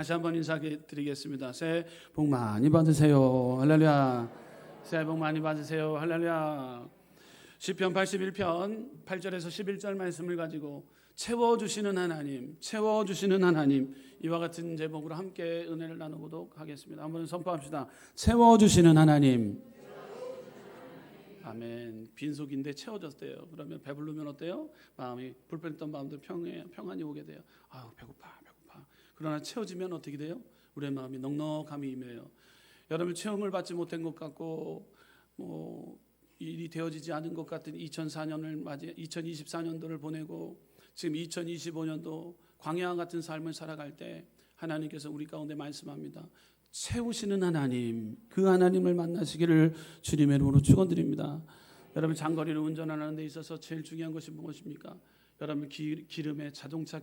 다시 한번 인사드리겠습니다. 새해 복 많이 받으세요. 할렐루야. 새해 복 많이 받으세요. 할렐루야. 시편 81편 8절에서 11절 말씀을 가지고 채워주시는 하나님, 채워주시는 하나님, 이와 같은 제목으로 함께 은혜를 나누도록 하겠습니다. 한번 선포합시다. 채워주시는 하나님. 아멘. 빈속인데 채워졌대요. 그러면 배부르면 어때요? 마음이 불편했던 마음도 평안이 오게 돼요. 아우 배고파. 그러나 채워지면 어떻게 돼요? 우리의 마음이 넉넉함이 임해요. 여러분 체험을 받지 못한 것 같고 일이 되어지지 않은 것 같은 2004년을 맞이 2024년도를 보내고 지금 2025년도 광야 같은 삶을 살아갈 때 하나님께서 우리 가운데 말씀합니다. 채우시는 하나님, 그 하나님을 만나시기를 주님의 이름으로 축원드립니다. 여러분 장거리를 운전하는 데 있어서 제일 중요한 것이 무엇입니까? 여러분 기름의 자동차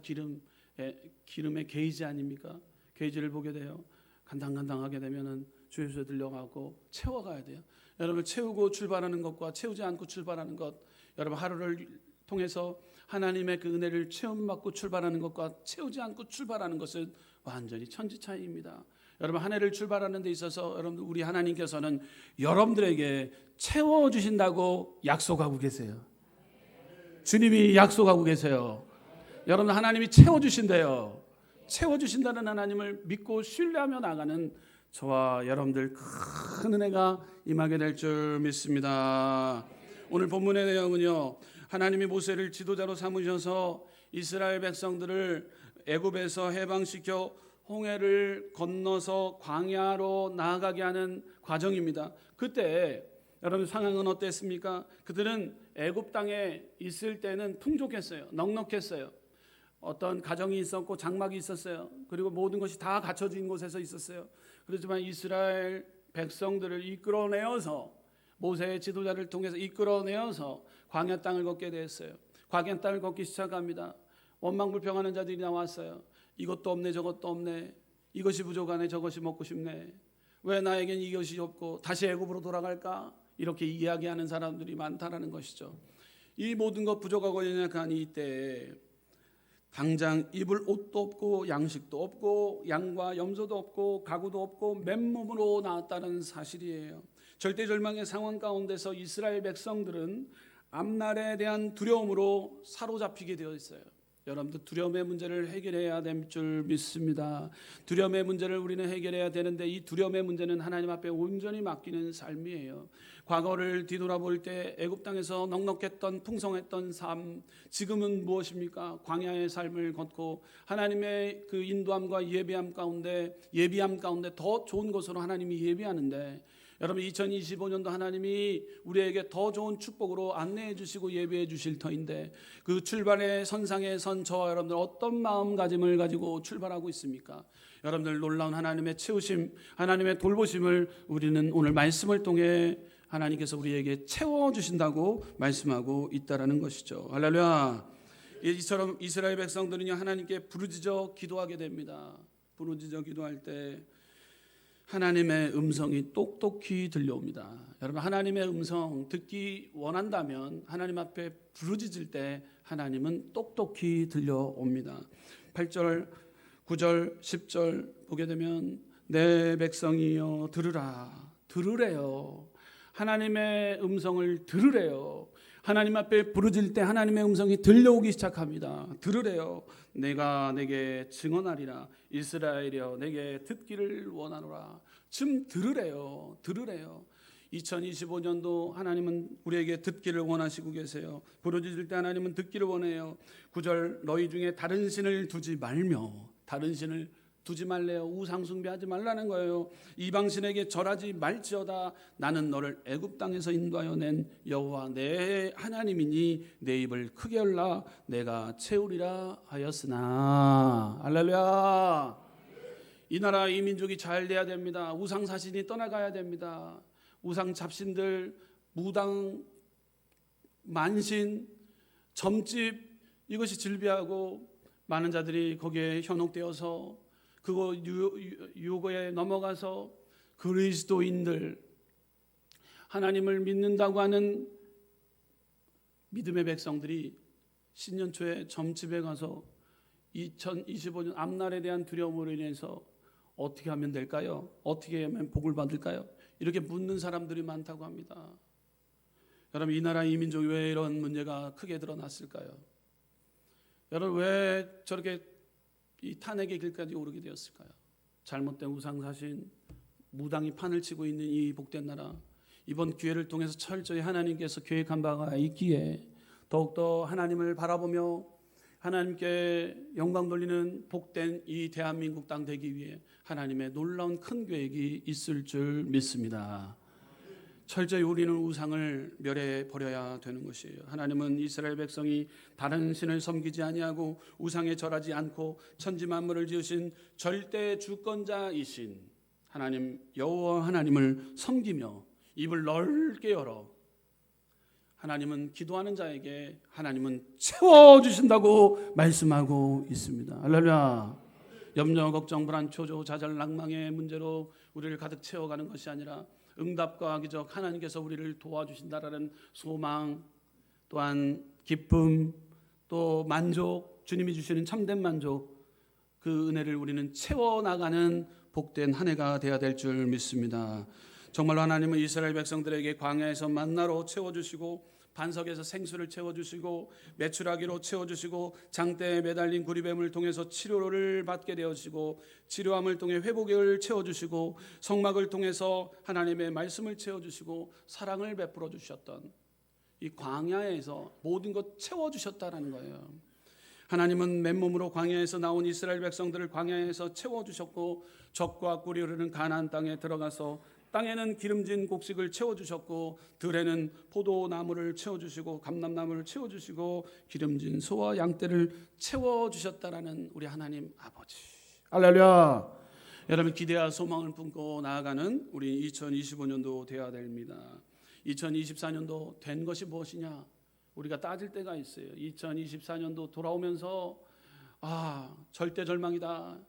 기름의 게이지 아닙니까? 게이지를 보게 돼요. 간당간당하게 되면은 주유소에 들려가고 채워가야 돼요. 여러분 채우고 출발하는 것과 채우지 않고 출발하는 것, 여러분 하루를 통해서 하나님의 그 은혜를 체험받고 출발하는 것과 채우지 않고 출발하는 것은 완전히 천지 차이입니다. 여러분 한 해를 출발하는 데 있어서 여러분 우리 하나님께서는 여러분들에게 채워주신다고 약속하고 계세요. 주님이 약속하고 계세요. 여러분 하나님이 채워주신대요. 채워주신다는 하나님을 믿고 신뢰하며 나가는 저와 여러분들 큰 은혜가 임하게 될 줄 믿습니다. 오늘 본문의 내용은요, 하나님이 모세를 지도자로 삼으셔서 이스라엘 백성들을 애굽에서 해방시켜 홍해를 건너서 광야로 나아가게 하는 과정입니다. 그때 여러분 상황은 어땠습니까? 그들은 애굽 땅에 있을 때는 풍족했어요. 넉넉했어요. 어떤 가정이 있었고 장막이 있었어요. 그리고 모든 것이 다 갖춰진 곳에서 있었어요. 그렇지만 이스라엘 백성들을 이끌어내어서 모세의 지도자를 통해서 이끌어내어서 광야 땅을 걷게 됐어요. 광야 땅을 걷기 시작합니다. 원망불평하는 자들이 나왔어요. 이것도 없네 저것도 없네. 이것이 부족하네 저것이 먹고 싶네. 왜 나에겐 이것이 없고 다시 애굽으로 돌아갈까? 이렇게 이야기하는 사람들이 많다라는 것이죠. 이 모든 것 부족하고 연약한 이때에 당장 입을 옷도 없고 양식도 없고 양과 염소도 없고 가구도 없고 맨몸으로 나왔다는 사실이에요. 절대절망의 상황 가운데서 이스라엘 백성들은 앞날에 대한 두려움으로 사로잡히게 되어 있어요. 여러분들 두려움의 문제를 해결해야 될 줄 믿습니다. 두려움의 문제를 우리는 해결해야 되는데 이 두려움의 문제는 하나님 앞에 온전히 맡기는 삶이에요. 과거를 뒤돌아볼 때 애굽 땅에서 넉넉했던 풍성했던 삶, 지금은 무엇입니까? 광야의 삶을 걷고 하나님의 그 인도함과 예비함 가운데 더 좋은 것으로 하나님이 예비하는데, 여러분 2025년도 하나님이 우리에게 더 좋은 축복으로 안내해 주시고 예비해 주실 터인데, 그 출발의 선상에 선 저와 여러분들 어떤 마음가짐을 가지고 출발하고 있습니까? 여러분들 놀라운 하나님의 채우심, 하나님의 돌보심을 우리는 오늘 말씀을 통해 하나님께서 우리에게 채워주신다고 말씀하고 있다라는 것이죠. 할렐루야. 이처럼 이스라엘 백성들은요 하나님께 부르짖어 기도하게 됩니다. 부르짖어 기도할 때 하나님의 음성이 똑똑히 들려옵니다. 여러분 하나님의 음성 듣기 원한다면 하나님 앞에 부르짖을 때 하나님은 똑똑히 들려옵니다. 8절, 9절, 10절 보게 되면 내 백성이여 들으래요. 하나님의 음성을 들으래요. 하나님 앞에 부르짖을 때 하나님의 음성이 들려오기 시작합니다. 들으래요. 내가 내게 증언하리라. 이스라엘이여 내게 듣기를 원하노라. 지금 들으래요. 2025년도 하나님은 우리에게 듣기를 원하시고 계세요. 부르짖을 때 하나님은 듣기를 원해요. 9절 너희 중에 다른 신을 두지 말며, 다른 신을 두지 말래요. 우상 숭배하지 말라는 거예요. 이방신에게 절하지 말지어다. 나는 너를 애굽 땅에서 인도하여 낸 여호와 내 하나님이니 내 입을 크게 열라 내가 채우리라 하였으나. 할렐루야. 이 나라 이 민족이 잘 돼야 됩니다. 우상 사신이 떠나가야 됩니다. 우상 잡신들, 무당, 만신, 점집 이것이 질비하고 많은 자들이 거기에 현혹되어서 그거 유혹에 넘어가서 그리스도인들, 하나님을 믿는다고 하는 믿음의 백성들이 신년 초에 점집에 가서 2025년 앞날에 대한 두려움으로 인해서 어떻게 하면 될까요? 어떻게 하면 복을 받을까요? 이렇게 묻는 사람들이 많다고 합니다. 여러분, 이 나라 이 민족이 왜 이런 문제가 크게 드러났을까요? 여러분, 왜 저렇게 이 탄핵의 길까지 오르게 되었을까요? 잘못된 우상사신, 무당이 판을 치고 있는 이 복된 나라, 이번 기회를 통해서 철저히 하나님께서 계획한 바가 있기에 더욱더 하나님을 바라보며 하나님께 영광 돌리는 복된 이 대한민국 땅 되기 위해 하나님의 놀라운 큰 계획이 있을 줄 믿습니다. 철저히 우리는 우상을 멸해 버려야 되는 것이에요. 하나님은 이스라엘 백성이 다른 신을 섬기지 아니하고 우상에 절하지 않고 천지 만물을 지으신 절대 주권자이신 하나님 여호와 하나님을 섬기며 입을 넓게 열어 하나님은 기도하는 자에게 하나님은 채워주신다고 말씀하고 있습니다. 할렐루야. 염려, 걱정, 불안, 초조, 좌절, 낭망의 문제로 우리를 가득 채워가는 것이 아니라 응답과 기적, 하나님께서 우리를 도와주신다라는 소망, 또한 기쁨, 또 만족, 주님이 주시는 참된 만족, 그 은혜를 우리는 채워나가는 복된 한 해가 되어야 될 줄 믿습니다. 정말로 하나님은 이스라엘 백성들에게 광야에서 만나로 채워주시고 반석에서 생수를 채워주시고 메추라기로 채워주시고 장대에 매달린 구리뱀을 통해서 치료를 받게 되어주시고 치료함을 통해 회복을 채워주시고 성막을 통해서 하나님의 말씀을 채워주시고 사랑을 베풀어 주셨던 이 광야에서 모든 것 채워주셨다는 거예요. 하나님은 맨몸으로 광야에서 나온 이스라엘 백성들을 광야에서 채워주셨고 적과 꿀이 흐르는 가나안 땅에 들어가서 땅에는 기름진 곡식을 채워주셨고 들에는 포도나무를 채워주시고 감람나무를 채워주시고 기름진 소와 양떼를 채워주셨다라는 우리 하나님 아버지. 할렐루야. 여러분, 기대와 소망을 품고 나아가는 우리 2025년도 되어야 됩니다. 2024년도 된 것이 무엇이냐? 우리가 따질 때가 있어요. 2024년도 돌아오면서 절대 절망이다,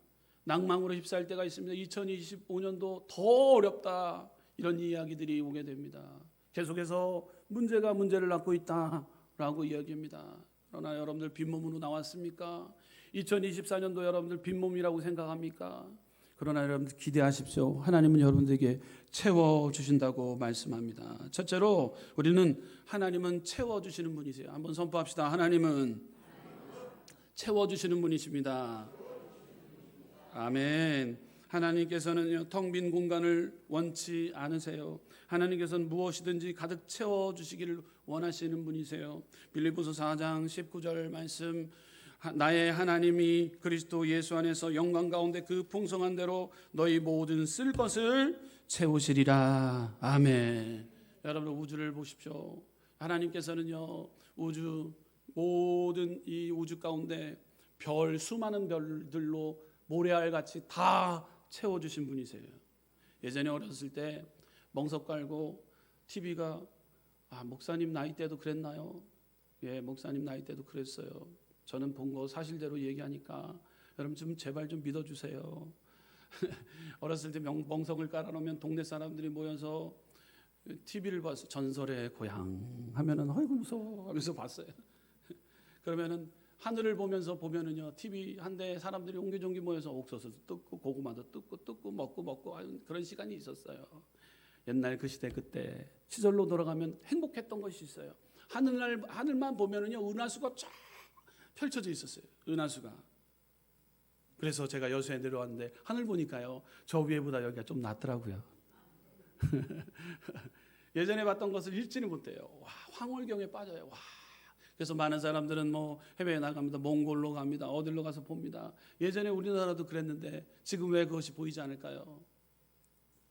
낭망으로 휩싸일 때가 있습니다. 2025년도 더 어렵다, 이런 이야기들이 오게 됩니다. 계속해서 문제가 문제를 낳고 있다라고 이야기합니다. 그러나 여러분들 빈몸으로 나왔습니까? 2024년도 여러분들 빈몸이라고 생각합니까? 그러나 여러분들 기대하십시오. 하나님은 여러분들에게 채워주신다고 말씀합니다. 첫째로 우리는 하나님은 채워주시는 분이세요. 한번 선포합시다. 하나님은 채워주시는 분이십니다. 아멘. 하나님께서는 텅 빈 공간을 원치 않으세요. 하나님께서는 무엇이든지 가득 채워주시기를 원하시는 분이세요. 빌립보서 4장 19절 말씀, 나의 하나님이 그리스도 예수 안에서 영광 가운데 그 풍성한 대로 너희 모든 쓸 것을 채우시리라. 아멘. 여러분, 우주를 보십시오. 하나님께서는요, 모든 이 우주 가운데 수많은 별들로 모래알같이 다 채워주신 분이세요. 예전에 어렸을 때 멍석 깔고 TV가 목사님 나이 때도 그랬나요? 예, 목사님 나이 때도 그랬어요. 저는 본 거 사실대로 얘기하니까 여러분 좀 제발 좀 믿어주세요. 어렸을 때 멍석을 깔아놓으면 동네 사람들이 모여서 TV를 봐서 전설의 고향 하면은 어이구 무서워 하면서 봤어요. 그러면은 하늘을 보면은요, TV 한 대 사람들이 옹기종기 모여서 옥수수도 뜯고 고구마도 뜯고 먹고 그런 시간이 있었어요. 옛날 그 시대 그때 시절로 돌아가면 행복했던 것이 있어요. 하늘만 보면은요, 은하수가 쫙 펼쳐져 있었어요. 은하수가. 그래서 제가 여수에 내려왔는데 하늘 보니까요, 저 위에보다 여기가 좀 낫더라고요. 예전에 봤던 것을 읽지는 못해요. 황홀경에 빠져요. 그래서 많은 사람들은 해외에 나갑니다. 몽골로 갑니다. 어디로 가서 봅니다. 예전에 우리나라도 그랬는데 지금 왜 그것이 보이지 않을까요?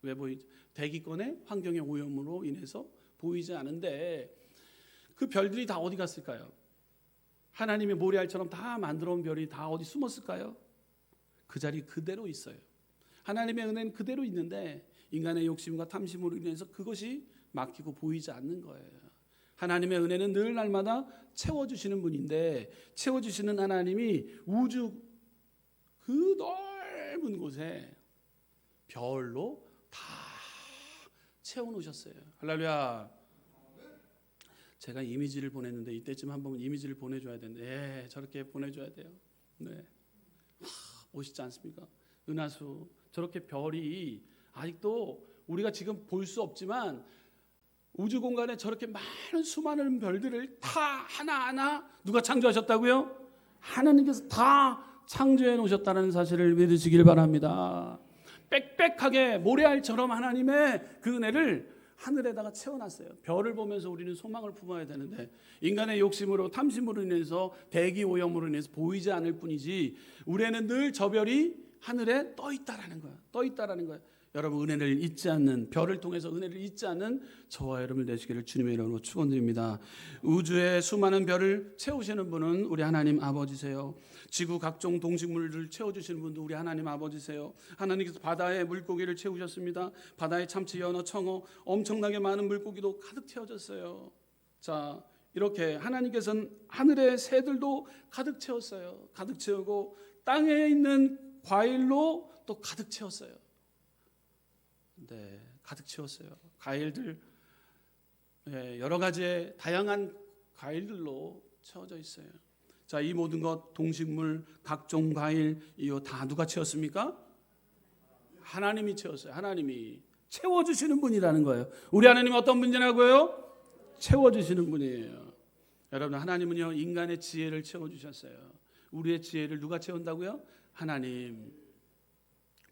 왜 보이지? 대기권의 환경의 오염으로 인해서 보이지 않은데 그 별들이 다 어디 갔을까요? 하나님의 모래알처럼 다 만들어 온 별이 다 어디 숨었을까요? 그 자리 그대로 있어요. 하나님의 은혜는 그대로 있는데 인간의 욕심과 탐심으로 인해서 그것이 막히고 보이지 않는 거예요. 하나님의 은혜는 늘 날마다 채워주시는 분인데, 채워주시는 하나님이 우주 그 넓은 곳에 별로 다 채워놓으셨어요. 할렐루야. 제가 이미지를 보냈는데 이때쯤 한번 이미지를 보내줘야 되는데, 저렇게 보내줘야 돼요. 네. 멋있지 않습니까? 은하수 저렇게 별이 아직도 우리가 지금 볼 수 없지만 우주 공간에 저렇게 많은 수많은 별들을 다 하나하나 누가 창조하셨다고요? 하나님께서 다 창조해 놓으셨다는 사실을 믿으시길 바랍니다. 빽빽하게 모래알처럼 하나님의 그 은혜를 하늘에다가 채워놨어요. 별을 보면서 우리는 소망을 품어야 되는데 인간의 욕심으로 탐심으로 인해서 대기 오염으로 인해서 보이지 않을 뿐이지 우리는 늘 저 별이 하늘에 떠 있다라는 거야. 떠 있다라는 거야. 여러분 은혜를 잊지 않는, 별을 통해서 은혜를 잊지 않는 저와 여러분 되시기를 주님의 이름으로 축원드립니다. 우주의 수많은 별을 채우시는 분은 우리 하나님 아버지세요. 지구 각종 동식물을 채워주시는 분도 우리 하나님 아버지세요. 하나님께서 바다의 물고기를 채우셨습니다. 바다의 참치, 연어, 청어 엄청나게 많은 물고기도 가득 채워졌어요. 자, 이렇게 하나님께서는 하늘의 새들도 가득 채웠어요. 가득 채우고 땅에 있는 과일로 또 가득 채웠어요. 네, 가득 채웠어요. 과일들 여러 가지의 다양한 과일들로 채워져 있어요. 자, 이 모든 것 동식물, 각종 과일 이거 다 누가 채웠습니까? 하나님이 채웠어요. 하나님이 채워주시는 분이라는 거예요. 우리 하나님 어떤 분이라고요? 채워주시는 분이에요. 여러분 하나님은요 인간의 지혜를 채워주셨어요. 우리의 지혜를 누가 채운다고요? 하나님.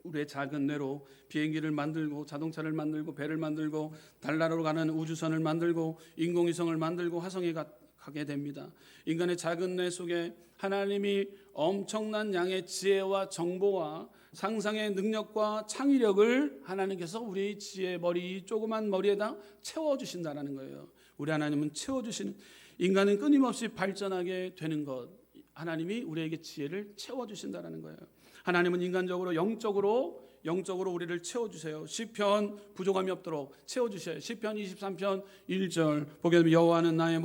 우리의 작은 뇌로 비행기를 만들고 자동차를 만들고 배를 만들고 달나라로 가는 우주선을 만들고 인공위성을 만들고 화성에 가게 됩니다. 인간의 작은 뇌 속에 하나님이 엄청난 양의 지혜와 정보와 상상의 능력과 창의력을 하나님께서 우리 지혜 머리 조그만 머리에다 채워주신다는 거예요. 우리 하나님은 채워주시는, 인간은 끊임없이 발전하게 되는 것, 하나님이 우리에게 지혜를 채워주신다는 거예요. 하나님은 인간적으로 영적으로 우리를 채워주세요. 시편 부족함이 없도록 채워주셔요. 시편 23편 1절 보게 되면 여호와는 나의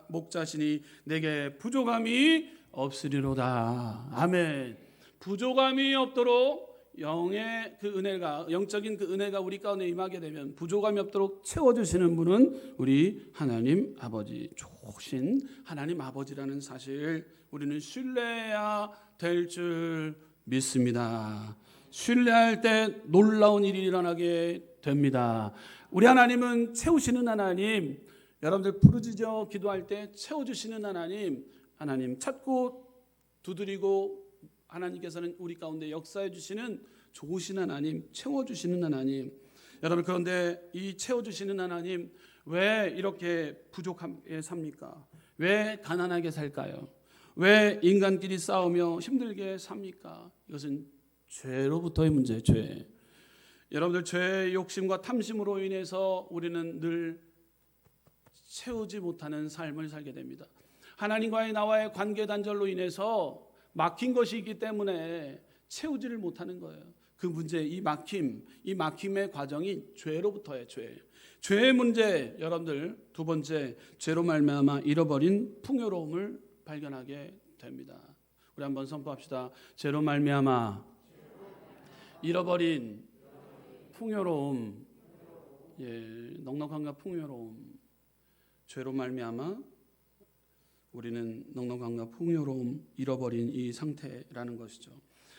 목자시니 내게 부족함이 없으리로다. 아멘. 부족함이 없도록 영의 그 은혜가, 영적인 그 은혜가 우리 가운데 임하게 되면 부족함이 없도록 채워주시는 분은 우리 하나님 아버지, 좋으신 하나님 아버지라는 사실 우리는 신뢰해야 될 줄 믿습니다. 신뢰할 때 놀라운 일이 일어나게 됩니다. 우리 하나님은 채우시는 하나님, 여러분들 부르짖어 기도할 때 채워주시는 하나님, 하나님 찾고 두드리고 하나님께서는 우리 가운데 역사해 주시는 좋으신 하나님, 채워주시는 하나님. 여러분 그런데 이 채워주시는 하나님 왜 이렇게 부족하게 삽니까? 왜 가난하게 살까요? 왜 인간끼리 싸우며 힘들게 삽니까? 이것은 죄로부터의 문제예요. 죄. 여러분들 죄의 욕심과 탐심으로 인해서 우리는 늘 채우지 못하는 삶을 살게 됩니다. 하나님과의 나와의 관계 단절로 인해서 막힌 것이 있기 때문에 채우지를 못하는 거예요. 그 문제, 이 막힘의 과정이 죄로부터의 죄. 죄의 문제, 여러분들 두 번째, 죄로 말미암아 잃어버린 풍요로움을 발견하게 됩니다. 우리 한번 선포합시다. 죄로 말미암아 잃어버린 풍요로움, 넉넉함과 풍요로움. 죄로 말미암아 우리는 넉넉함과 풍요로움 잃어버린 이 상태라는 것이죠.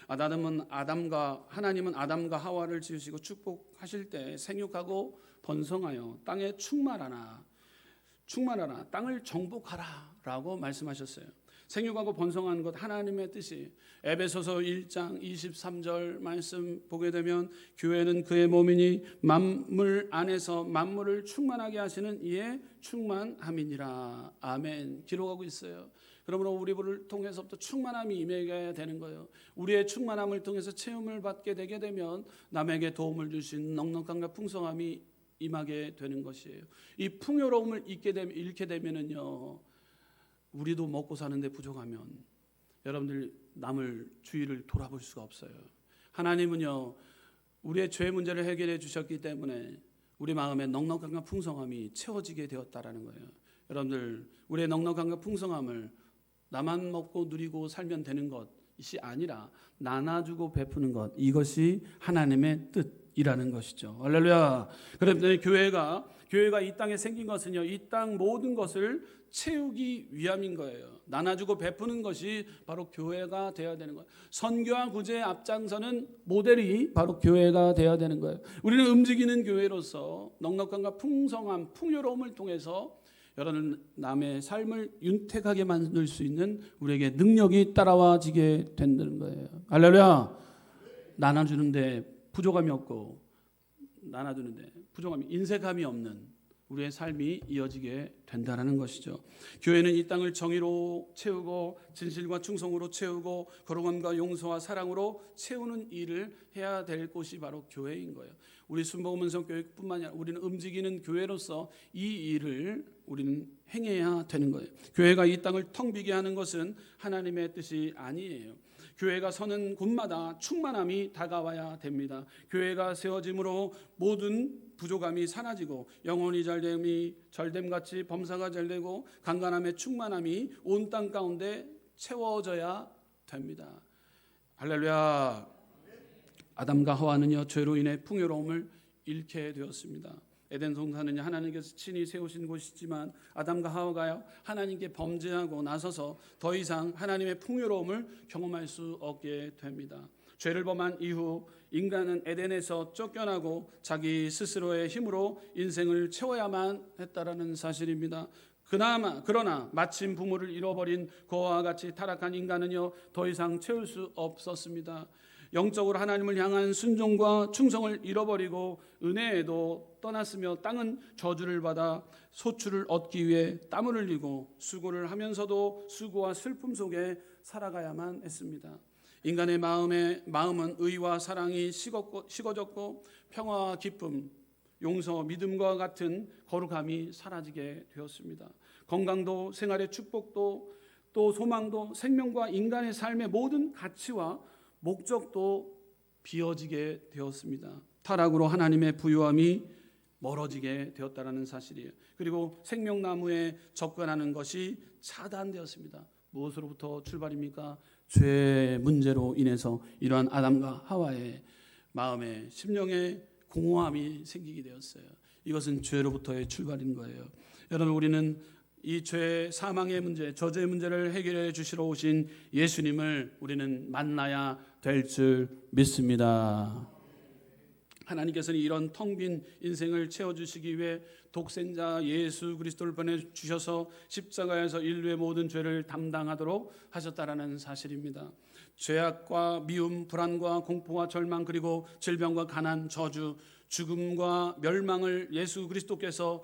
하나님은 아담과 하와를 지으시고 축복하실 때 생육하고 번성하여 땅에 충만하라, 땅을 정복하라라고 말씀하셨어요. 생육하고 번성하는 것 하나님의 뜻이, 에베소서 1장 23절 말씀 보게 되면 교회는 그의 몸이니 만물 안에서 만물을 충만하게 하시는 이의 충만함이니라. 아멘. 기록하고 있어요. 그러므로 우리를 통해서부터 충만함이 임하게 되는 거예요. 우리의 충만함을 통해서 체험을 받게 되게 되면 남에게 도움을 주신 넉넉함과 풍성함이 임하게 되는 것이에요. 이 풍요로움을 잃게 되면은요, 우리도 먹고 사는데 부족하면 여러분들 남을 주위를 돌아볼 수가 없어요. 하나님은요 우리의 죄 문제를 해결해 주셨기 때문에 우리 마음에 넉넉함과 풍성함이 채워지게 되었다라는 거예요. 여러분들 우리의 넉넉함과 풍성함을 나만 먹고 누리고 살면 되는 것이 아니라 나눠주고 베푸는 것, 이것이 하나님의 뜻, 일하는 것이죠. 할렐루야. 그런데 교회가 이 땅에 생긴 것은요, 이 땅 모든 것을 채우기 위함인 거예요. 나눠주고 베푸는 것이 바로 교회가 되어야 되는 거예요. 선교와 구제에 앞장서는 모델이 바로 교회가 되어야 되는 거예요. 우리는 움직이는 교회로서 넉넉함과 풍성함, 풍요로움을 통해서 여러분 남의 삶을 윤택하게 만들 수 있는 우리에게 능력이 따라와지게 된다는 거예요. 할렐루야. 나눠주는데 부족함이 없고, 나눠주는데 부족함이, 인색함이 없는 우리의 삶이 이어지게 된다는 것이죠. 교회는 이 땅을 정의로 채우고 진실과 충성으로 채우고 거룩함과 용서와 사랑으로 채우는 일을 해야 될 곳이 바로 교회인 거예요. 우리 순복음은성 교회뿐만 아니라 우리는 움직이는 교회로서 이 일을 우리는 행해야 되는 거예요. 교회가 이 땅을 텅 비게 하는 것은 하나님의 뜻이 아니에요. 교회가 서는 곳마다 충만함이 다가와야 됩니다. 교회가 세워짐으로 모든 부족함이 사라지고 영혼이 잘됨이 절됨같이 범사가 잘되고 강간함의 충만함이 온 땅 가운데 채워져야 됩니다. 할렐루야. 아담과 하와는요, 죄로 인해 풍요로움을 잃게 되었습니다. 에덴 동산은요, 하나님께서 친히 세우신 곳이지만 아담과 하와가요, 하나님께 범죄하고 나서서 더 이상 하나님의 풍요로움을 경험할 수 없게 됩니다. 죄를 범한 이후 인간은 에덴에서 쫓겨나고 자기 스스로의 힘으로 인생을 채워야만 했다라는 사실입니다. 그러나 마침 부모를 잃어버린 그와 같이 타락한 인간은요, 더 이상 채울 수 없었습니다. 영적으로 하나님을 향한 순종과 충성을 잃어버리고 은혜에도 떠났으며 땅은 저주를 받아 소출을 얻기 위해 땀을 흘리고 수고를 하면서도 수고와 슬픔 속에 살아가야만 했습니다. 인간의 마음은 의와 사랑이 식어졌고 평화와 기쁨, 용서, 믿음과 같은 거룩함이 사라지게 되었습니다. 건강도, 생활의 축복도, 또 소망도, 생명과 인간의 삶의 모든 가치와 목적도 비어지게 되었습니다. 타락으로 하나님의 부유함이 멀어지게 되었다는 사실이에요. 그리고 생명나무에 접근하는 것이 차단되었습니다. 무엇으로부터 출발입니까? 죄의 문제로 인해서 이러한 아담과 하와의 마음에 심령에 공허함이 생기게 되었어요. 이것은 죄로부터의 출발인 거예요. 여러분, 우리는 이 죄, 사망의 문제, 저주의 문제를 해결해 주시러 오신 예수님을 우리는 만나야 될 줄 믿습니다. 하나님께서는 이런 텅 빈 인생을 채워주시기 위해 독생자 예수 그리스도를 보내주셔서 십자가에서 인류의 모든 죄를 담당하도록 하셨다라는 사실입니다. 죄악과 미움, 불안과 공포와 절망, 그리고 질병과 가난, 저주, 죽음과 멸망을 예수 그리스도께서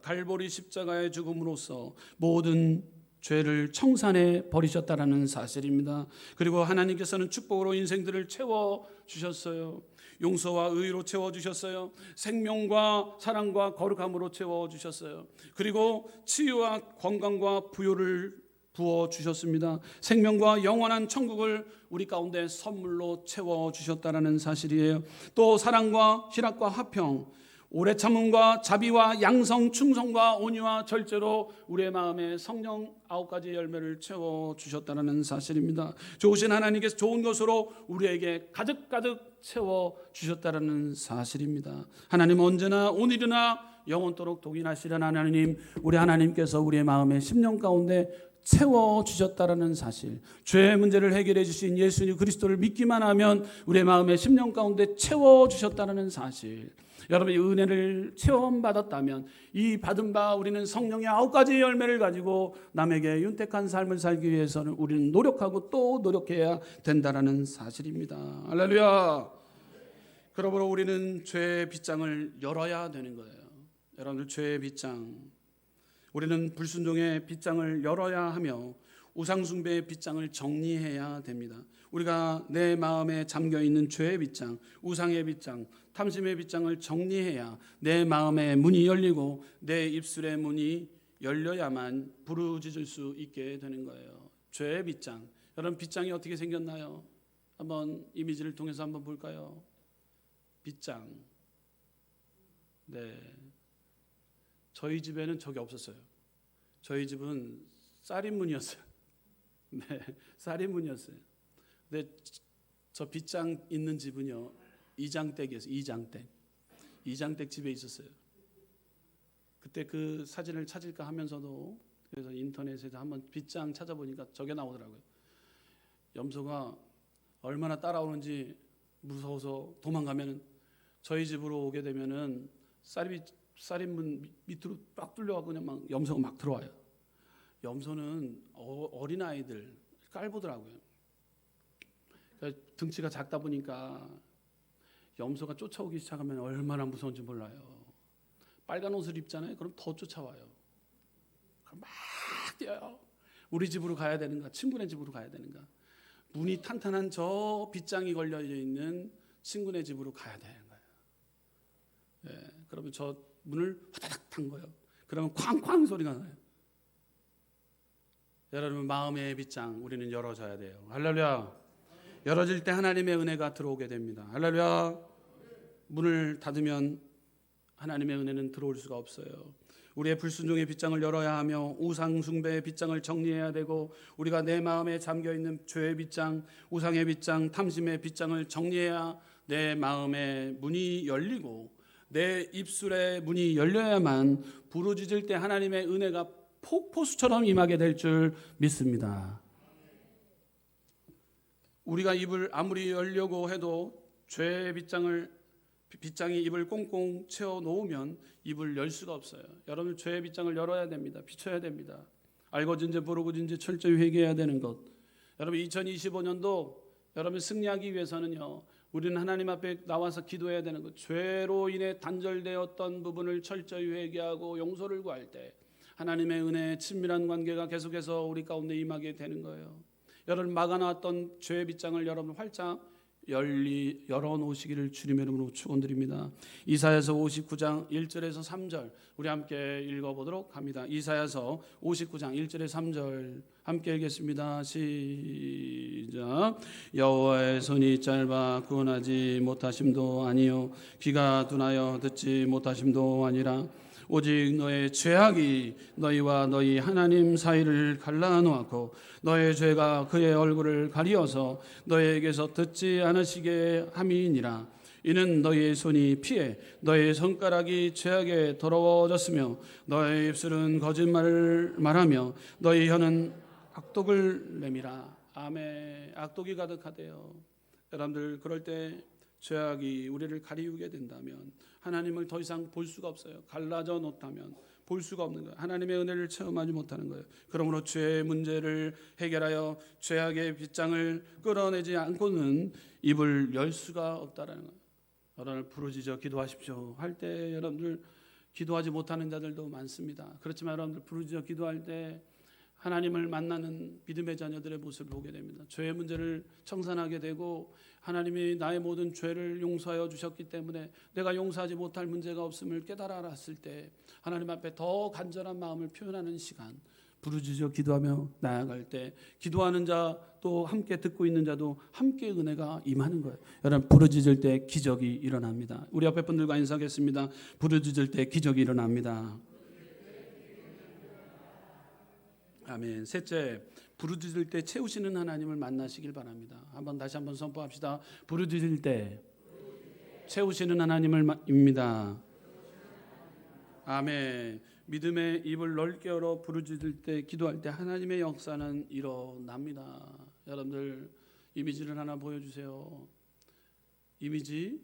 갈보리 십자가의 죽음으로써 모든 죄를 청산해 버리셨다라는 사실입니다. 그리고 하나님께서는 축복으로 인생들을 채워주셨어요. 용서와 의로 채워주셨어요. 생명과 사랑과 거룩함으로 채워주셨어요. 그리고 치유와 건강과 부요를 부어주셨습니다. 생명과 영원한 천국을 우리 가운데 선물로 채워주셨다는 사실이에요. 또 사랑과 희락과 화평, 오래 참음과 자비와 양성, 충성과 온유와 절제로 우리의 마음에 성령 9가지 열매를 채워주셨다는 사실입니다. 좋으신 하나님께서 좋은 것으로 우리에게 가득가득 채워주셨다는 사실입니다. 하나님 언제나 오늘이나 영원토록 동일하시는 하나님, 우리 하나님께서 우리의 마음에 심령 가운데 채워주셨다라는 사실, 죄의 문제를 해결해 주신 예수님 그리스도를 믿기만 하면 우리의 마음에 심령 가운데 채워주셨다는 사실, 여러분이 은혜를 체험받았다면 이 받은 바 우리는 성령의 9가지 열매를 가지고 남에게 윤택한 삶을 살기 위해서는 우리는 노력하고 또 노력해야 된다는 사실입니다. 할렐루야. 그러므로 우리는 죄의 빗장을 열어야 되는 거예요. 여러분들, 죄의 빗장, 우리는 불순종의 빗장을 열어야 하며 우상숭배의 빗장을 정리해야 됩니다. 우리가 내 마음에 잠겨있는 죄의 빗장, 우상의 빗장, 탐심의 빗장을 정리해야 내 마음의 문이 열리고 내 입술의 문이 열려야만 부르짖을 수 있게 되는 거예요. 죄의 빗장. 여러분, 빗장이 어떻게 생겼나요? 한번 이미지를 통해서 한번 볼까요? 빗장. 네. 저희 집에는 저게 없었어요. 저희 집은 쌀인문이었어요. 네, 쌀인문이었어요. 근데 저 빗장 있는 집은요, 이장댁이었어요. 이장댁 집에 있었어요. 그때 그 사진을 찾을까 하면서도 그래서 인터넷에서 한번 빗장 찾아보니까 저게 나오더라고요. 염소가 얼마나 따라오는지 무서워서 도망가면 저희 집으로 오게 되면은 쌀입문 밑으로 빡 뚫려가고 그냥 막 염소가 막 들어와요. 염소는 어린 아이들 깔보더라고요. 그러니까 등치가 작다 보니까 염소가 쫓아오기 시작하면 얼마나 무서운지 몰라요. 빨간 옷을 입잖아요. 그럼 더 쫓아와요. 그럼 막 뛰어요. 우리 집으로 가야 되는가? 친구네 집으로 가야 되는가? 문이 탄탄한 저 빗장이 걸려 있는 친구네 집으로 가야 되는 거예요. 예, 그러면 저 문을 화다닥 탄 거예요. 그러면 쾅쾅 소리가 나요. 여러분 마음의 빗장 우리는 열어줘야 돼요. 할렐루야. 열어질 때 하나님의 은혜가 들어오게 됩니다. 할렐루야. 문을 닫으면 하나님의 은혜는 들어올 수가 없어요. 우리의 불순종의 빗장을 열어야 하며 우상 숭배의 빗장을 정리해야 되고 우리가 내 마음에 잠겨있는 죄의 빗장, 우상의 빗장, 탐심의 빗장을 정리해야 내 마음의 문이 열리고 내 입술의 문이 열려야만 부르짖을 때 하나님의 은혜가 폭포수처럼 임하게 될 줄 믿습니다. 우리가 입을 아무리 열려고 해도 죄의 빗장이 입을 꽁꽁 채워 놓으면 입을 열 수가 없어요. 여러분 죄의 빗장을 열어야 됩니다. 비춰야 됩니다. 알고진지 모르고진지 철저히 회개해야 되는 것. 여러분 2025년도 여러분 승리하기 위해서는요. 우리는 하나님 앞에 나와서 기도해야 되는 것. 죄로 인해 단절되었던 부분을 철저히 회개하고 용서를 구할 때 하나님의 은혜의 친밀한 관계가 계속해서 우리 가운데 임하게 되는 거예요. 여러분 막아놨던 죄의 빗장을 여러분 활짝 열어놓으시기를 주님의 이름으로 축원드립니다. 이사야서 59장 1절에서 3절 우리 함께 읽어보도록 합니다. 이사야서 59장 1절에서 3절 함께 읽겠습니다. 시작. 여호와의 손이 짧아 구원하지 못하심도 아니요 귀가 둔하여 듣지 못하심도 아니라 오직 너의 죄악이 너희와 너희 하나님 사이를 갈라놓았고 너의 죄가 그의 얼굴을 가리어서 너희에게서 듣지 않으시게 함이니라. 이는 너희의 손이 피해 너희의 손가락이 죄악에 더러워졌으며 너의 입술은 거짓말을 말하며 너희 혀는 악독을 내밀어. 아멘. 악독이 가득하대요. 여러분들 그럴 때 죄악이 우리를 가리우게 된다면 하나님을 더 이상 볼 수가 없어요. 갈라져 놓다면 볼 수가 없는 거예요. 하나님의 은혜를 체험하지 못하는 거예요. 그러므로 죄의 문제를 해결하여 죄악의 빗장을 끌어내지 않고는 입을 열 수가 없다라는 거예요. 여러분을 부르짖어 기도하십시오 할 때 여러분들 기도하지 못하는 자들도 많습니다. 그렇지만 여러분들 부르짖어 기도할 때 하나님을 만나는 믿음의 자녀들의 모습을 보게 됩니다. 죄의 문제를 청산하게 되고 하나님이 나의 모든 죄를 용서하여 주셨기 때문에 내가 용서하지 못할 문제가 없음을 깨달아 알았을 때 하나님 앞에 더 간절한 마음을 표현하는 시간, 부르짖어 기도하며 나아갈 때 기도하는 자 또 함께 듣고 있는 자도 함께 은혜가 임하는 거예요. 여러분 부르짖을 때 기적이 일어납니다. 우리 앞에 분들과 인사하겠습니다. 부르짖을 때 기적이 일어납니다. 아멘. 셋째, 부르짖을 때 채우시는 하나님을 만나시길 바랍니다. 다시 한번 선포합시다. 부르짖을 때 채우시는 하나님입니다. 아멘. 믿음의 입을 넓게 열어 부르짖을 때 기도할 때 하나님의 역사는 일어납니다. 여러분들 이미지를 하나 보여주세요. 이미지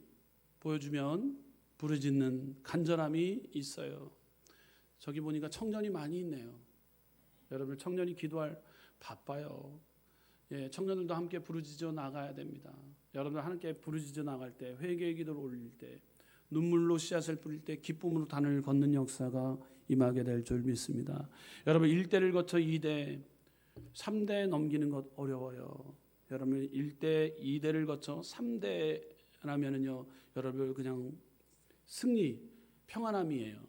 보여주면 부르짖는 간절함이 있어요. 저기 보니까 청년이 많이 있네요. 여러분 청년이 기도할 바빠요. 예, 청년들도 함께 부르짖어 나가야 됩니다. 여러분들 함께 부르짖어 나갈 때 회개의 기도를 올릴 때 눈물로 씨앗을 뿌릴 때 기쁨으로 단을 걷는 역사가 임하게 될 줄 믿습니다. 여러분 1대를 거쳐 2대, 3대 넘기는 것 어려워요. 여러분 1대, 2대를 거쳐 3대라면은요, 여러분 그냥 승리, 평안함이에요.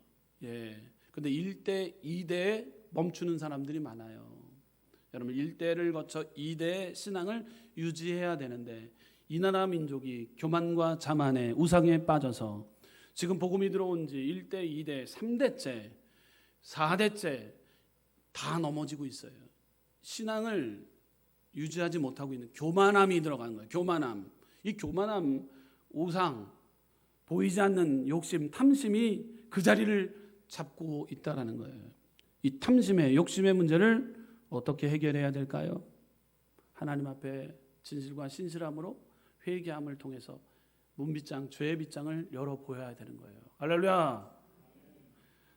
예. 근데 1대, 2대에 멈추는 사람들이 많아요. 여러분 1대를 거쳐 2대의 신앙을 유지해야 되는데 이 나라 민족이 교만과 자만에 우상에 빠져서 지금 복음이 들어온 지 1대, 2대, 3대째, 4대째 다 넘어지고 있어요. 신앙을 유지하지 못하고 있는 교만함이 들어가는 거예요. 교만함. 이 교만함 우상, 보이지 않는 욕심, 탐심이 그 자리를 잡고 있다라는 거예요. 이 탐심의 욕심의 문제를 어떻게 해결해야 될까요? 하나님 앞에 진실과 신실함으로 회개함을 통해서 문빗장, 죄의 빗장을 열어 보여야 되는 거예요. 할렐루야.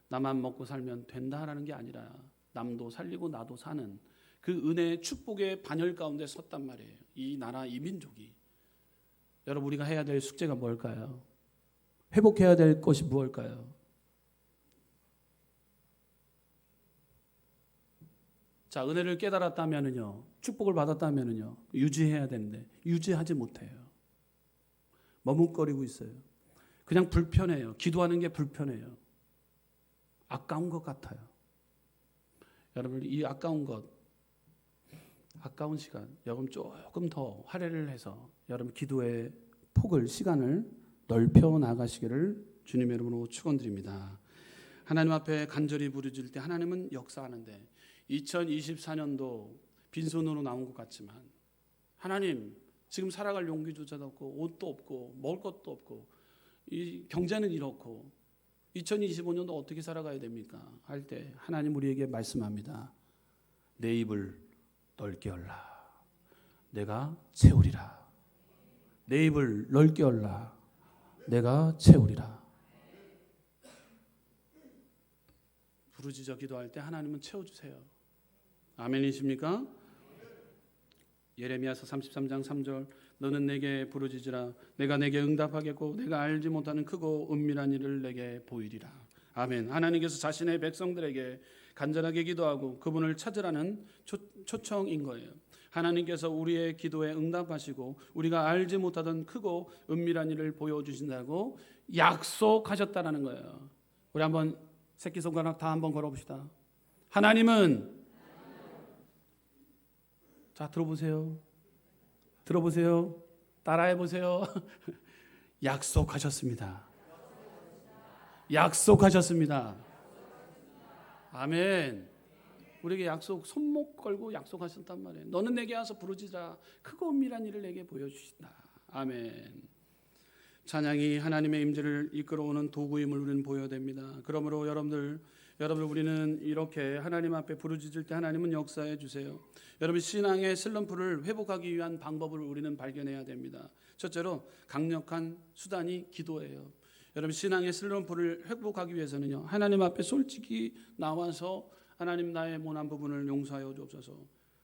나만 먹고 살면 된다라는 게 아니라 남도 살리고 나도 사는 그 은혜의 축복의 반열 가운데 섰단 말이에요. 이 나라, 이 민족이. 여러분, 우리가 해야 될 숙제가 뭘까요? 회복해야 될 것이 무엇일까요? 자, 은혜를 깨달았다면은요, 축복을 받았다면은요, 유지해야 되는데 유지하지 못해요. 머뭇거리고 있어요. 그냥 불편해요. 기도하는 게 불편해요. 아까운 것 같아요. 여러분, 이 아까운 것, 아까운 시간, 여러분 조금 더 할애를 해서 여러분 기도의 폭을, 시간을 넓혀 나가시기를 주님의 이름으로 축원드립니다. 하나님 앞에 간절히 부르짖을 때 하나님은 역사하는데 2024년도 빈손으로 나온 것 같지만 하나님, 지금 살아갈 용기조차도 없고 옷도 없고 먹을 것도 없고 이 경제는 이렇고 2025년도 어떻게 살아가야 됩니까? 할 때 하나님 우리에게 말씀합니다. 내 입을 넓게 열라. 내가 채우리라. 내 입을 넓게 열라. 내가 채우리라. 부르짖어 기도할 때 하나님은 채워주세요. 아멘이십니까? 예레미야서 33장 3절 너는 내게 부르짖으라. 내가 내게 응답하겠고 내가 알지 못하는 크고 은밀한 일을 내게 보이리라. 아멘. 하나님께서 자신의 백성들에게 간절하게 기도하고 그분을 찾으라는 초청인 거예요. 하나님께서 우리의 기도에 응답하시고 우리가 알지 못하던 크고 은밀한 일을 보여주신다고 약속하셨다라는 거예요. 우리 한번 새끼손가락 다 한번 걸어봅시다. 하나님은, 자, 들어보세요. 따라해보세요. 약속하셨습니다. 약속하셨습니다. 아멘. 우리에게 약속, 손목 걸고 약속하셨단 말이에요. 너는 내게 와서 부르짖으라. 크고 은밀한 일을 내게 보여주신다. 아멘. 찬양이 하나님의 임재를 이끌어오는 도구임을 우리는 보여야 됩니다. 그러므로 여러분들 우리는 이렇게 하나님 앞에 부르짖을 때 하나님은 역사해 주세요. 여러분, 신앙의 슬럼프를 회복하기 위한 방법을 우리는 발견해야 됩니다. 첫째로 강력한 수단이 기도예요. 여러분, 신앙의 슬럼프를 회복하기 위해서는요, 하나님 앞에 솔직히 나와서 하나님, 나의 모난 부분을 용서하여 주옵소서.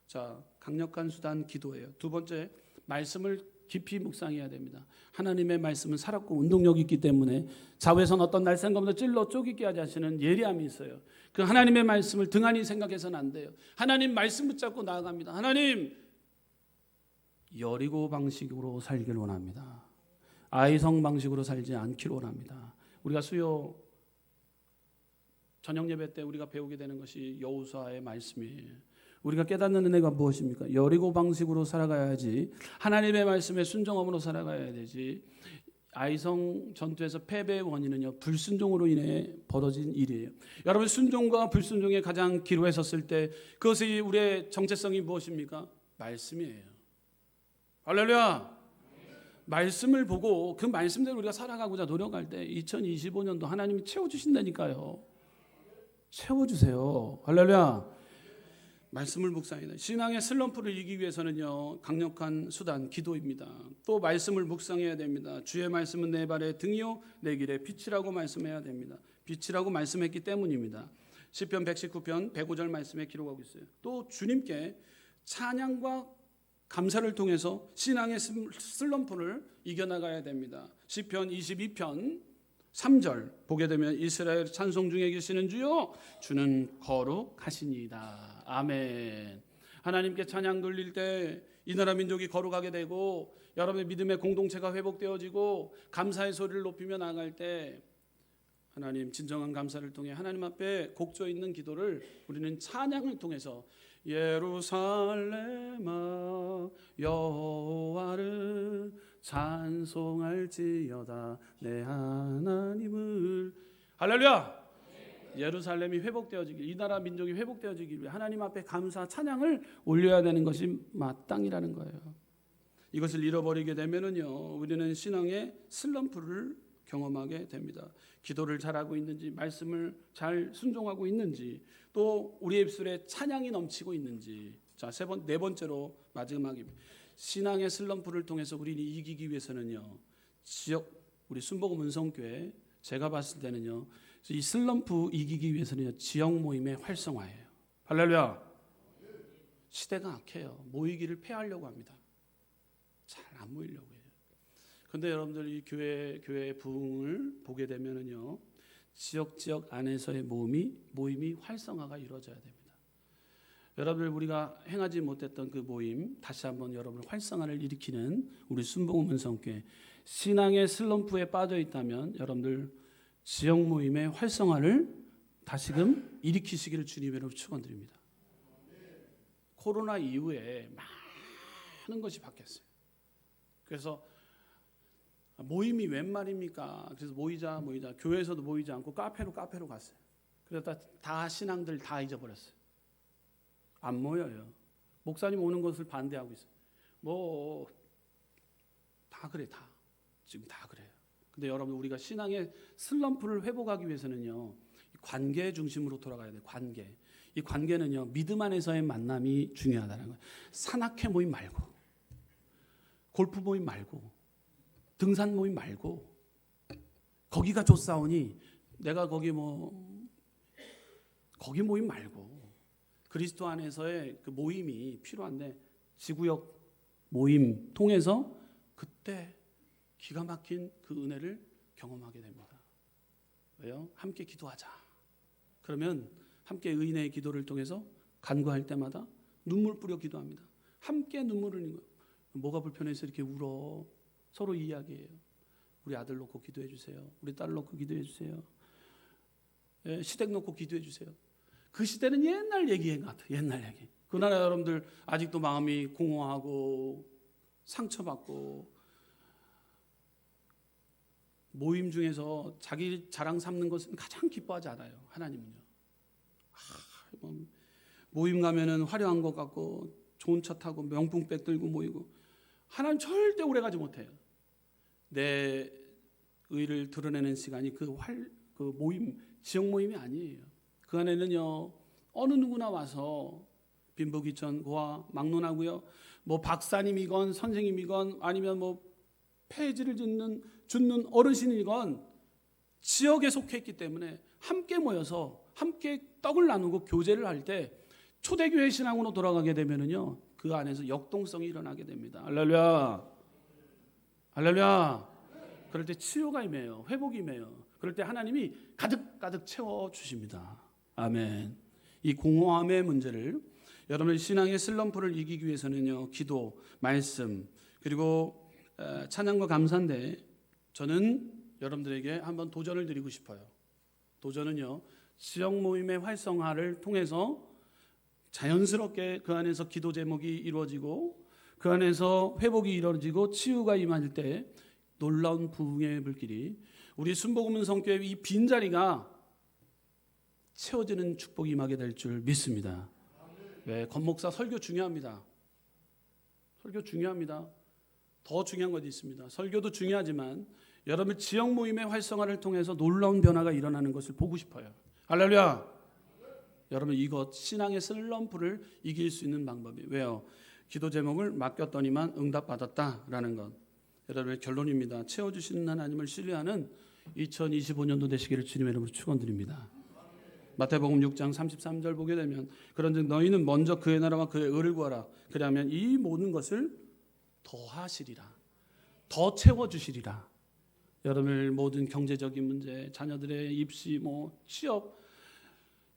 자, 강력한 수단 기도예요. 두 번째, 말씀을 깊이 묵상해야 됩니다. 하나님의 말씀은 살았고 운동력이 있기 때문에 좌우에선 어떤 날쌘검도 찔러 쪼개게 하지 하시는 예리함이 있어요. 그 하나님의 말씀을 등한히 생각해서는 안 돼요. 하나님 말씀 붙잡고 나아갑니다. 하나님, 여리고 방식으로 살기를 원합니다. 아이성 방식으로 살지 않기를 원합니다. 우리가 수요 저녁 예배 때 우리가 배우게 되는 것이 여호수아의 말씀이에요. 우리가 깨닫는 은혜가 무엇입니까? 여리고 방식으로 살아가야지, 하나님의 말씀에 순종함으로 살아가야 되지. 아이성 전투에서 패배의 원인은요, 불순종으로 인해 벌어진 일이에요. 여러분, 순종과 불순종의 가장 기로에 섰을 때 그것이 우리의 정체성이 무엇입니까? 말씀이에요. 할렐루야. 말씀을 보고 그 말씀대로 우리가 살아가고자 노력할 때 2025년도 하나님이 채워주신다니까요. 채워주세요. 할렐루야. 말씀을 묵상해야 돼요. 신앙의 슬럼프를 이기기 위해서는요, 강력한 수단 기도입니다. 또 말씀을 묵상해야 됩니다. 주의 말씀은 내 발의 등이요 내 길의 빛이라고 말씀해야 됩니다. 빛이라고 말씀했기 때문입니다. 시편 119편 105절 말씀에 기록하고 있어요. 또 주님께 찬양과 감사를 통해서 신앙의 슬럼프를 이겨나가야 됩니다. 시편 22편 3절 보게 되면 이스라엘 찬송 중에 계시는 주요 주는 거룩하시니이다. 아멘. 하나님께 찬양 돌릴 때 이 나라 민족이 거룩하게 되고 여러분의 믿음의 공동체가 회복되어지고 감사의 소리를 높이며 나갈 때 하나님 진정한 감사를 통해 하나님 앞에 곡조 있는 기도를 우리는 찬양을 통해서 예루살렘아 여호와를 찬송할지어다 내 하나님을. 할렐루야. 예루살렘이 회복되어지길, 이 나라 민족이 회복되어지길 위해 하나님 앞에 감사 찬양을 올려야 되는 것이 마땅이라는 거예요. 이것을 잃어버리게 되면은요, 우리는 신앙의 슬럼프를 경험하게 됩니다. 기도를 잘하고 있는지, 말씀을 잘 순종하고 있는지, 또 우리 입술에 찬양이 넘치고 있는지. 자, 네 번째로 마지막입니다. 신앙의 슬럼프를 통해서 우리는 이기기 위해서는요, 우리 순복음 은성교회 제가 봤을 때는요, 이 슬럼프 이기기 위해서는요, 지역 모임의 활성화예요. 할렐루야. 시대가 악해요. 모이기를 폐하려고 합니다. 잘 안 모이려고 해요. 근데 여러분들 이 교회의 부흥을 보게 되면은요, 지역 안에서의 모임이 활성화가 이루어져야 됩니다. 여러분들 우리가 행하지 못했던 그 모임, 다시 한번 여러분을 활성화를 일으키는 우리 순복음 은성교회, 신앙의 슬럼프에 빠져 있다면 여러분들 지역 모임의 활성화를 다시금 일으키시기를 주님으로 축원드립니다. 코로나 이후에 많은 것이 바뀌었어요. 그래서 모임이 웬 말입니까? 그래서 모이자 교회에서도 모이지 않고 카페로 갔어요. 그러다 다 신앙들 다 잊어버렸어요. 안 모여요. 목사님 오는 것을 반대하고 있어요. 뭐 다 그래, 다 지금 다 그래요. 근데 여러분 우리가 신앙의 슬럼프를 회복하기 위해서는요, 관계 중심으로 돌아가야 돼요. 관계. 이 관계는요, 믿음 안에서의 만남이 중요하다는 거예요. 산악회 모임 말고, 골프 모임 말고, 등산 모임 말고, 거기가 좋사오니 내가 거기 모임 말고, 그리스도 안에서의 그 모임이 필요한데, 지구역 모임 통해서 그때 기가 막힌 그 은혜를 경험하게 됩니다. 왜요? 함께 기도하자. 그러면 함께 의인의 기도를 통해서 간구할 때마다 눈물 뿌려 기도합니다. 함께 눈물 흘리는 거예요. 뭐가 불편해서 이렇게 울어? 서로 이야기해요. 우리 아들 놓고 기도해 주세요. 우리 딸 놓고 기도해 주세요. 시댁 놓고 기도해 주세요. 그 시대는 옛날 얘기인 것 같아요. 옛날 얘기. 그 나라 여러분들 아직도 마음이 공허하고 상처받고, 모임 중에서 자기 자랑 삼는 것은 가장 기뻐하지 않아요. 하나님은요. 모임 가면은 화려한 것 같고 좋은 차 타고 명품백 들고 모이고, 하나님 절대 오래가지 못해요. 내 의를 드러내는 시간이 그 모임, 지역 모임이 아니에요. 그 안에는요, 어느 누구나 와서 빈부귀천 고아 막론하고요, 뭐 박사님이건 선생님이건 아니면 뭐 폐지를 짓는 어르신이건 지역에 속해 있기 때문에 함께 모여서 함께 떡을 나누고 교제를 할 때 초대교회 신앙으로 돌아가게 되면은요, 그 안에서 역동성이 일어나게 됩니다. 할렐루야. 할렐루야. 그럴 때 치유가 임해요. 회복이 임해요. 그럴 때 하나님이 가득 채워 주십니다. 아멘. 이 공허함의 문제를, 여러분 신앙의 슬럼프를 이기기 위해서는요, 기도, 말씀, 그리고 찬양과 감사인데, 저는 여러분들에게 한번 도전을 드리고 싶어요. 도전은요, 지역 모임의 활성화를 통해서 자연스럽게 그 안에서 기도 제목이 이루어지고, 그 안에서 회복이 이루어지고 치유가 임할 때 놀라운 부흥의 물길이 우리 순복음 은성교회 이 빈자리가 채워지는 축복이 임하게 될 줄 믿습니다. 왜? 권목사 설교 중요합니다. 설교 중요합니다. 더 중요한 것이 있습니다. 설교도 중요하지만 여러분 지역 모임의 활성화를 통해서 놀라운 변화가 일어나는 것을 보고 싶어요. 할렐루야. 여러분 이것 신앙의 슬럼프를 이길 수 있는 방법이에요. 왜요? 기도 제목을 맡겼더니만 응답받았다라는 것. 여러분의 결론입니다. 채워주시는 하나님을 신뢰하는 2025년도 되시기를 주님의 이름으로 축원드립니다. 마태복음 6장 33절 보게 되면, 그런즉 너희는 먼저 그의 나라와 그의 의를 구하라. 그러면 이 모든 것을 더하시리라. 더 채워주시리라. 여러분의 모든 경제적인 문제, 자녀들의 입시, 취업,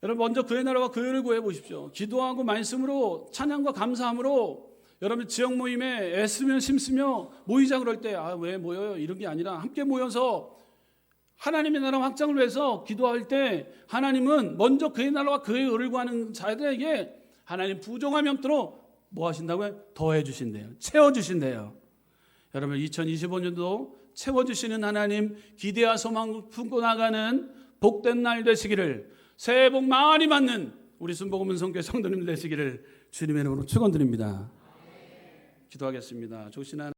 여러분 먼저 그의 나라와 그의 의를 구해 보십시오. 기도하고 말씀으로 찬양과 감사함으로 여러분 지역 모임에 애쓰며 힘쓰며 모이자 그럴 때 왜 모여요? 이런 게 아니라 함께 모여서 하나님의 나라 확장을 위해서 기도할 때 하나님은 먼저 그의 나라와 그의 의를 구하는 자들에게 하나님 부족함이 없도록 뭐 하신다고요? 더해 주신대요. 채워 주신대요. 여러분 2025년도 채워주시는 하나님, 기대와 소망 품고 나가는 복된 날 되시기를, 새해 복 많이 받는 우리 순복음 은성교회 성도님 되시기를 주님의 이름으로 축원드립니다. 기도하겠습니다. 좋으신 하나님,